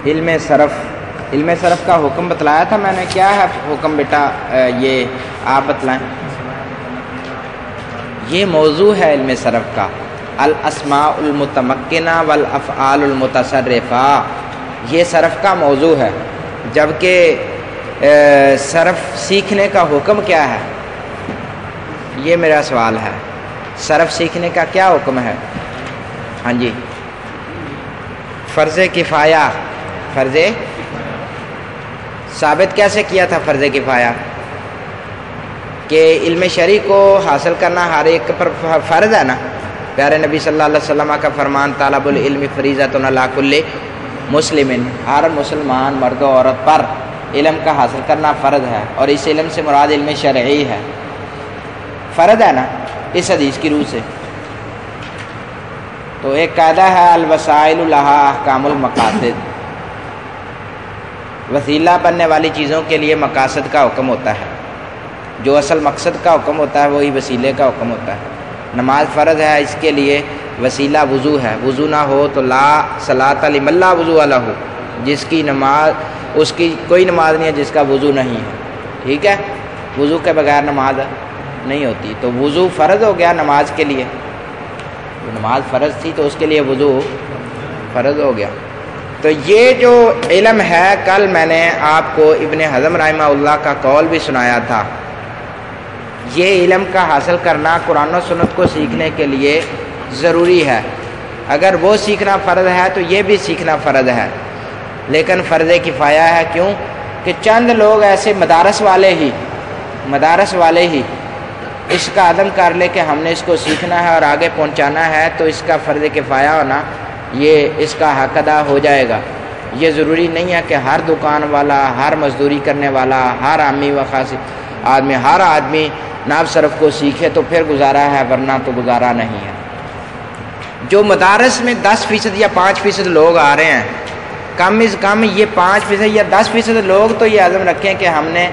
علم صرف کا حکم بتلایا تھا میں نے. کیا ہے حکم بیٹا؟ یہ آپ بتلائیں. یہ موضوع ہے علم صرف کا، الاسماء المتمکنہ والافعال المتصرفہ. یہ صرف کا موضوع ہے. جبکہ صرف سیکھنے کا حکم کیا ہے؟ یہ میرا سوال ہے. صرف سیکھنے کا کیا حکم ہے؟ ہاں جی، فرض کفایہ. فرض ثابت کیسے کیا تھا فرض کفایہ؟ کہ علم شرعی کو حاصل کرنا ہر ایک پر فرض ہے نا. پیارے نبی صلی اللہ علیہ وسلم کا فرمان طالب العلم فریضۃ علی کل مسلم، ہر مسلمان مرد و عورت پر علم کا حاصل کرنا فرض ہے. اور اس علم سے مراد علم شرعی ہے. فرض ہے نا اس حدیث کی روح سے. تو ایک قاعدہ ہے الوسائل لہا احکام المقاصد. وسیلہ بننے والی چیزوں کے لیے مقاصد کا حکم ہوتا ہے. جو اصل مقصد کا حکم ہوتا ہے وہی وسیلے کا حکم ہوتا ہے. نماز فرض ہے، اس کے لیے وسیلہ وضو ہے. وضو نہ ہو تو لا صلاۃ لمن لا وضو لہ. جس کی نماز، اس کی کوئی نماز نہیں ہے جس کا وضو نہیں ہے. ٹھیک ہے، وضو کے بغیر نماز نہیں ہوتی. تو وضو فرض ہو گیا نماز کے لیے. نماز فرض تھی تو اس کے لیے وضو فرض ہو گیا. تو یہ جو علم ہے، کل میں نے آپ کو ابن حزم رحمہ اللہ کا قول بھی سنایا تھا. یہ علم کا حاصل کرنا قرآن و سنت کو سیکھنے کے لیے ضروری ہے. اگر وہ سیکھنا فرض ہے تو یہ بھی سیکھنا فرض ہے. لیکن فرض کفایہ ہے. کیوں کہ چند لوگ ایسے مدارس والے ہی اس کا عدم کر لے کہ ہم نے اس کو سیکھنا ہے اور آگے پہنچانا ہے، تو اس کا فرض کفایہ ہونا، یہ اس کا حق ادا ہو جائے گا. یہ ضروری نہیں ہے کہ ہر دکان والا، ہر مزدوری کرنے والا، ہر عامی و خاص آدمی، ہر آدمی نحو صرف کو سیکھے تو پھر گزارا ہے، ورنہ تو گزارا نہیں ہے. جو مدارس میں 10% یا 5% لوگ آ رہے ہیں، کم از کم یہ 5% یا 10% لوگ تو یہ عزم رکھیں کہ ہم نے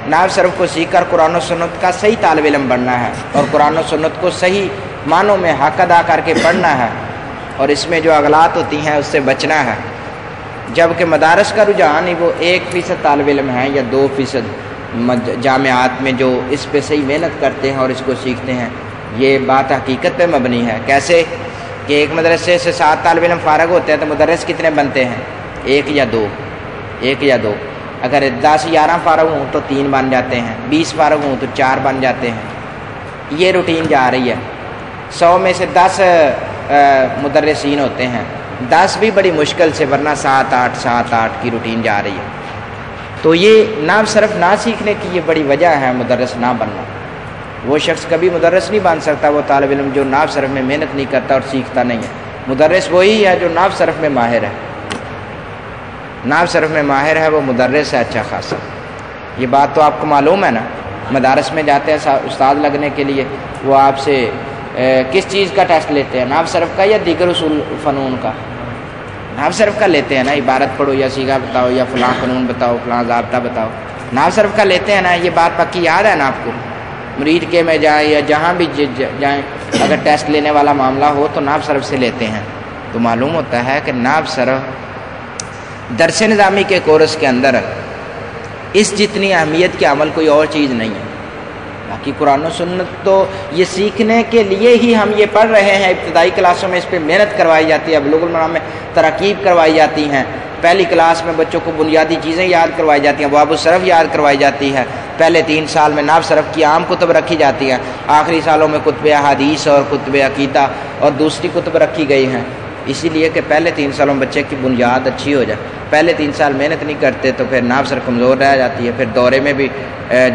نحو صرف کو سیکھ کر قرآن و سنت کا صحیح طالب علم بننا ہے اور قرآن و سنت کو صحیح معنوں میں حق ادا کر کے پڑھنا ہے، اور اس میں جو اغلاط ہوتی ہیں اس سے بچنا ہے. جبکہ مدارس کا رجحان ہی وہ 1% طالب علم ہیں یا 2% جامعات میں جو اس پہ صحیح محنت کرتے ہیں اور اس کو سیکھتے ہیں. یہ بات حقیقت پہ مبنی ہے. کیسے کہ ایک مدرسے سے 7 طالب علم فارغ ہوتے ہیں تو مدرس کتنے بنتے ہیں؟ 1 یا 2. اگر 10-11 فارغ ہوں تو 3 بن جاتے ہیں، 20 فارغ ہوں تو 4 بن جاتے ہیں. یہ روٹین جا رہی ہے. 100 میں سے 10 مدرسین ہوتے ہیں، 10 بھی بڑی مشکل سے، ورنہ 7-8 کی روٹین جا رہی ہے. تو یہ نحو صرف نہ سیکھنے کی یہ بڑی وجہ ہے مدرس نہ بننا. وہ شخص کبھی مدرس نہیں بن سکتا وہ طالب علم جو نحو صرف میں محنت نہیں کرتا اور سیکھتا نہیں ہے. مدرس وہی ہے جو نحو صرف میں ماہر ہے. نحو صرف میں ماہر ہے وہ مدرس ہے اچھا خاصا. یہ بات تو آپ کو معلوم ہے نا. مدارس میں جاتے ہیں استاد لگنے کے لیے، وہ آپ سے کس چیز کا ٹیسٹ لیتے ہیں؟ نحو صرف کا یا دیگر اصول فنون کا؟ نحو صرف کا لیتے ہیں نا. عبارت پڑھو یا صیغہ بتاؤ یا فلاں قانون بتاؤ، فلاں ضابطہ بتاؤ. نحو صرف کا لیتے ہیں نا. یہ بات پکی یاد ہے نا آپ کو؟ مرید کے میں جائیں یا جہاں بھی جائیں، اگر ٹیسٹ لینے والا معاملہ ہو تو نحو صرف سے لیتے ہیں. تو معلوم ہوتا ہے کہ نحو صرف درس نظامی کے کورس کے اندر اس جتنی اہمیت کے عمل کوئی اور چیز نہیں ہے. باقی قرآن و سنت تو یہ سیکھنے کے لیے ہی ہم یہ پڑھ رہے ہیں. ابتدائی کلاسوں میں اس پہ محنت کروائی جاتی ہے، بلوغ المرام میں تراکیب کروائی جاتی ہیں، پہلی کلاس میں بچوں کو بنیادی چیزیں یاد کروائی جاتی ہیں، ابواب الصرف یاد کروائی جاتی ہے، پہلے 3 سال میں نحو صرف کی عام کتب رکھی جاتی ہیں، آخری سالوں میں کتب احادیث اور کتب عقیدہ اور دوسری کتب رکھی گئی ہیں. اسی لیے کہ پہلے 3 سالوں میں بچے کی بنیاد اچھی ہو جائے. پہلے 3 سال محنت نہیں کرتے تو پھر نحو صرف کمزور رہ جاتی ہے. پھر دورے میں بھی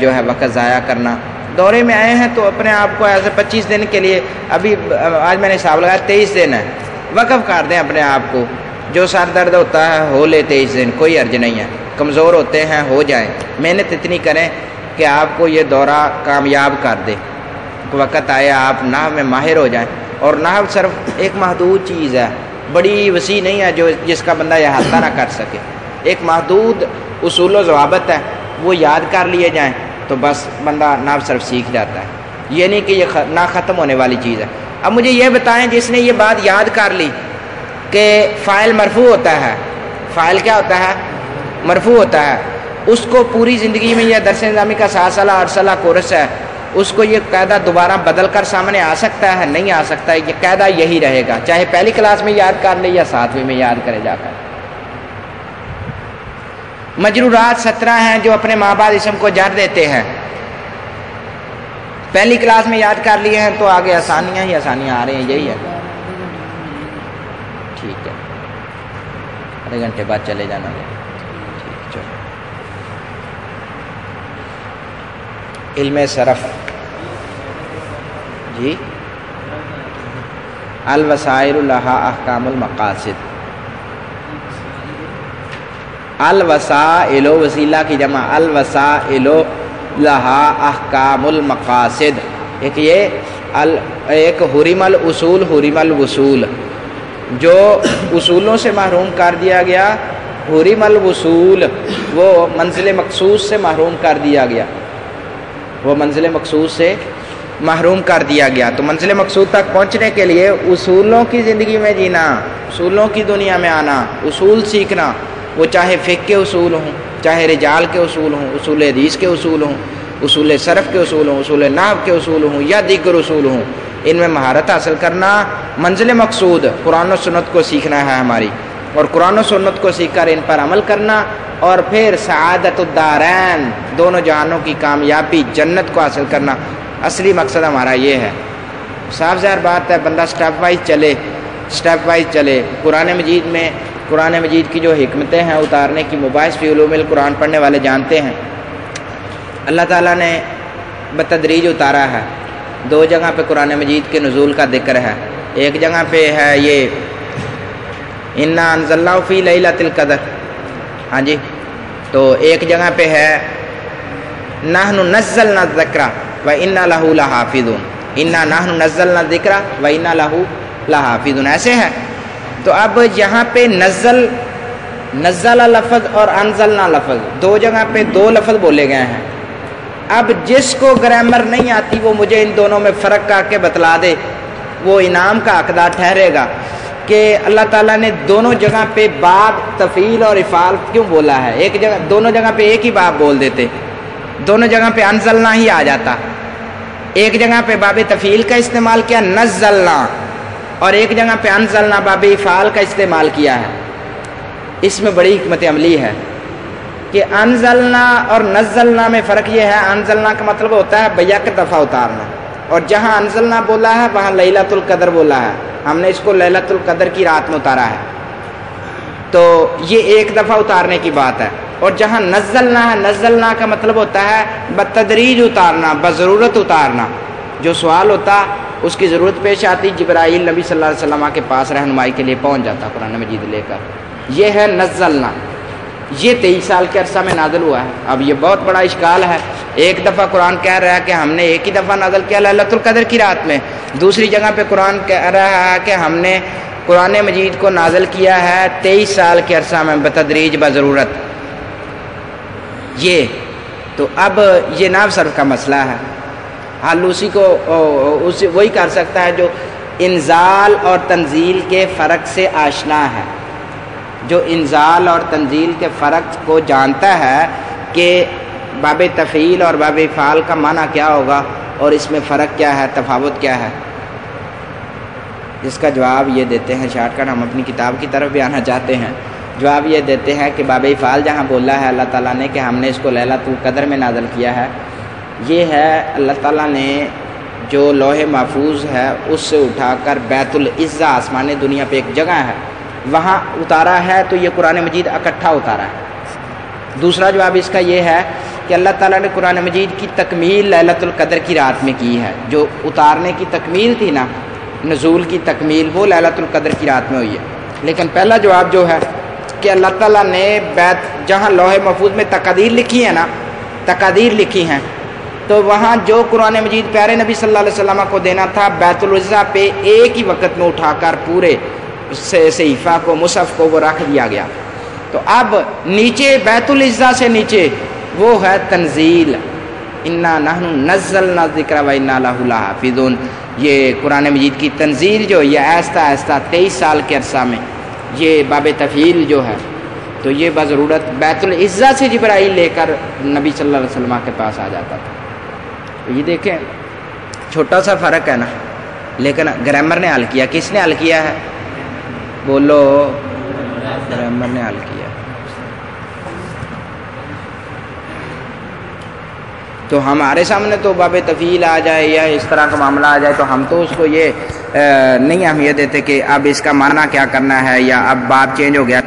جو ہے وقت ضائع کرنا. دورے میں آئے ہیں تو اپنے آپ کو ایسے 25 دن کے لیے، ابھی آج میں نے حساب لگایا 23 دن ہے، وقف کر دیں اپنے آپ کو. جو سر درد ہوتا ہے ہو لے 23 دن، کوئی حرج نہیں ہے. کمزور ہوتے ہیں ہو جائیں، محنت اتنی کریں کہ آپ کو یہ دورہ کامیاب کر دے. وقت آئے آپ نحو میں ماہر ہو جائیں. اور نحو صرف ایک محدود چیز ہے، بڑی وسیع نہیں ہے جس کا بندہ احاطہ نہ کر سکے. ایک محدود اصول و ضوابط ہے، وہ یاد کر لیے جائیں تو بس بندہ نحو صرف سیکھ جاتا ہے. یہ نہیں کہ یہ نہ ختم ہونے والی چیز ہے. اب مجھے یہ بتائیں، جس نے یہ بات یاد کر لی کہ فاعل مرفوع ہوتا ہے، فاعل کیا ہوتا ہے؟ مرفوع ہوتا ہے. اس کو پوری زندگی میں یہ درس نظامی کا 7 سالہ 8 سالہ کورس ہے، اس کو یہ قاعدہ دوبارہ بدل کر سامنے آ سکتا ہے؟ نہیں آ سکتا. یہ قاعدہ یہی رہے گا، چاہے پہلی کلاس میں یاد کر لے یا 7ویں میں یاد کرے جا کر. مجرورات 17 ہیں جو اپنے ماں بعد اسم کو جر دیتے ہیں. پہلی کلاس میں یاد کر لیے ہیں تو آگے آسانیاں ہی آسانیاں آ رہی ہیں. یہی ہے. ٹھیک ہے، آدھے گھنٹے بعد چلے جانا. ٹھیک، چلو. علم صرف جی. الوسائل لها احکام المقاصد. الوسائل وسیلہ کی جمع، الوسائل لها احکام المقاصد. ایک حرم الاصول حرم الوصول، جو اصولوں سے محروم کر دیا گیا. حرم الوصول وہ منزل مقصود سے محروم کر دیا گیا، وہ منزل مقصود سے محروم کر دیا گیا. تو منزل مقصود تک پہنچنے کے لیے اصولوں کی زندگی میں جینا، اصولوں کی دنیا میں آنا، اصول سیکھنا، وہ چاہے فقہ کے اصول ہوں، چاہے رجال کے اصول ہوں، اصول حدیث کے اصول ہوں، اصول صرف کے اصول ہوں، اصول نحو کے اصول ہوں یا دیگر اصول ہوں. ان میں مہارت حاصل کرنا منزل مقصود قرآن و سنت کو سیکھنا ہے ہماری، اور قرآن و سنت کو سیکھ کر ان پر عمل کرنا، اور پھر سعادت الدارین دونوں جہانوں کی کامیابی جنت کو حاصل کرنا. اصلی مقصد ہمارا یہ ہے. صاف ظاہر بات ہے، بندہ سٹیپ وائز چلے. قرآن مجید کی جو حکمتیں ہیں اتارنے کی، مباحث فی علوم القرآن پڑھنے والے جانتے ہیں اللہ تعالیٰ نے بتدریج اتارا ہے. 2 جگہ پہ قرآن مجید کے نزول کا ذکر ہے. ایک جگہ پہ ہے یہ انا انزلناہ فی لیلۃ القدر، ہاں جی. تو ایک جگہ پہ ہے نحن نزلنا الذکر وَإِنَّا لَهُ لَحَافِظُونَ، اِنَّا نَحْنُ نَزَّلْنَا الذِّكْرَ وَإِنَّا لَهُ لَحَافِظُونَ. ایسے ہے. تو اب یہاں پہ نزل لفظ اور انزلنا لفظ 2 جگہ پہ 2 لفظ بولے گئے ہیں. اب جس کو گرامر نہیں آتی وہ مجھے ان دونوں میں فرق کر کے بتلا دے، وہ انعام کا حقدار ٹھہرے گا. کہ اللہ تعالیٰ نے دونوں جگہ پہ باب تفعیل اور افعال کیوں بولا ہے؟ ایک جگہ، دونوں جگہ پہ ایک ہی باب بول دیتے، دونوں جگہ پہ انزلنا ہی آ جاتا. ایک جگہ پہ باب تفعیل کا استعمال کیا نزلنا، اور ایک جگہ پہ انزلنا باب افعال کا استعمال کیا ہے. اس میں بڑی حکمت عملی ہے کہ انزلنا اور نزلنا میں فرق یہ ہے. انزلنا کا مطلب ہوتا ہے بیک دفعہ اتارنا، اور جہاں انزلنا بولا ہے وہاں لیلۃ القدر بولا ہے. ہم نے اس کو لیلۃ القدر کی رات میں اتارا ہے، تو یہ ایک دفعہ اتارنے کی بات ہے. اور جہاں نزلنا ہے، نزلنا کا مطلب ہوتا ہے بتدریج اتارنا، بضرورت اتارنا. جو سوال ہوتا اس کی ضرورت پیش آتی، جبرائیل نبی صلی اللہ علیہ وسلم کے پاس رہنمائی کے لیے پہنچ جاتا قرآن مجید لے کر. یہ ہے نزلنا. یہ 23 سال کے عرصہ میں نازل ہوا ہے. اب یہ بہت بڑا اشکال ہے. ایک دفعہ قرآن کہہ رہا ہے کہ ہم نے ایک ہی دفعہ نازل کیا لیلۃ القدر کی رات میں، دوسری جگہ پہ قرآن کہہ رہا ہے کہ ہم نے قرآن مجید کو نازل کیا ہے 23 سال کے عرصہ میں بتدریج بضرورت. یہ تو اب یہ نحو صرف کا مسئلہ ہے. حل اسی کو وہی کر سکتا ہے جو انزال اور تنزیل کے فرق سے آشنا ہے، جو انزال اور تنزیل کے فرق کو جانتا ہے کہ باب تفعیل اور باب افعال کا معنی کیا ہوگا اور اس میں فرق کیا ہے، تفاوت کیا ہے. جس کا جواب یہ دیتے ہیں، شارٹ کٹ ہم اپنی کتاب کی طرف بھی آنا چاہتے ہیں. جواب یہ دیتے ہیں کہ باب افعال جہاں بولا ہے اللہ تعالیٰ نے کہ ہم نے اس کو لیلۃ القدر میں نازل کیا ہے، یہ ہے اللہ تعالیٰ نے جو لوح محفوظ ہے اس سے اٹھا کر بیت العزہ آسمان دنیا پہ ایک جگہ ہے وہاں اتارا ہے. تو یہ قرآن مجید اکٹھا اتارا ہے. دوسرا جواب اس کا یہ ہے کہ اللہ تعالیٰ نے قرآن مجید کی تکمیل لیلۃ القدر کی رات میں کی ہے. جو اتارنے کی تکمیل تھی نا، نزول کی تکمیل، وہ لیلۃ القدر کی رات میں ہوئی ہے. لیکن پہلا جواب جو ہے کہ اللہ تعالیٰ نے جہاں لوح محفوظ میں تقادیر لکھی ہے نا، تقادیر لکھی ہیں، تو وہاں جو قرآن مجید پیارے نبی صلی اللہ علیہ وسلم کو دینا تھا بیت العزہ پہ ایک ہی وقت میں اٹھا کر پورے صحیفہ کو، مصحف کو وہ رکھ دیا گیا. تو اب نیچے بیت العزہ سے نیچے وہ ہے تنزیل، انا نحن نزلنا الذکر وانا لہ لحافظون. یہ قرآن مجید کی تنزیل جو یہ آہستہ آہستہ 23 سال کے عرصہ میں یہ باب تفعیل جو ہے تو یہ بضرورت بیت العزہ سے جبرائیل لے کر نبی صلی اللہ علیہ وسلم کے پاس آ جاتا تھا. تو یہ دیکھیں چھوٹا سا فرق ہے نا، لیکن گرامر نے حل کیا. کس نے حل کیا ہے؟ بولو. گرامر نے حل کیا. تو ہمارے سامنے تو باب تفعیل آ جائے یا اس طرح کا معاملہ آ جائے تو ہم تو اس کو یہ نہیں اہمیت دیتے کہ اب اس کا معنی کیا کرنا ہے یا اب باب چینج ہو گیا.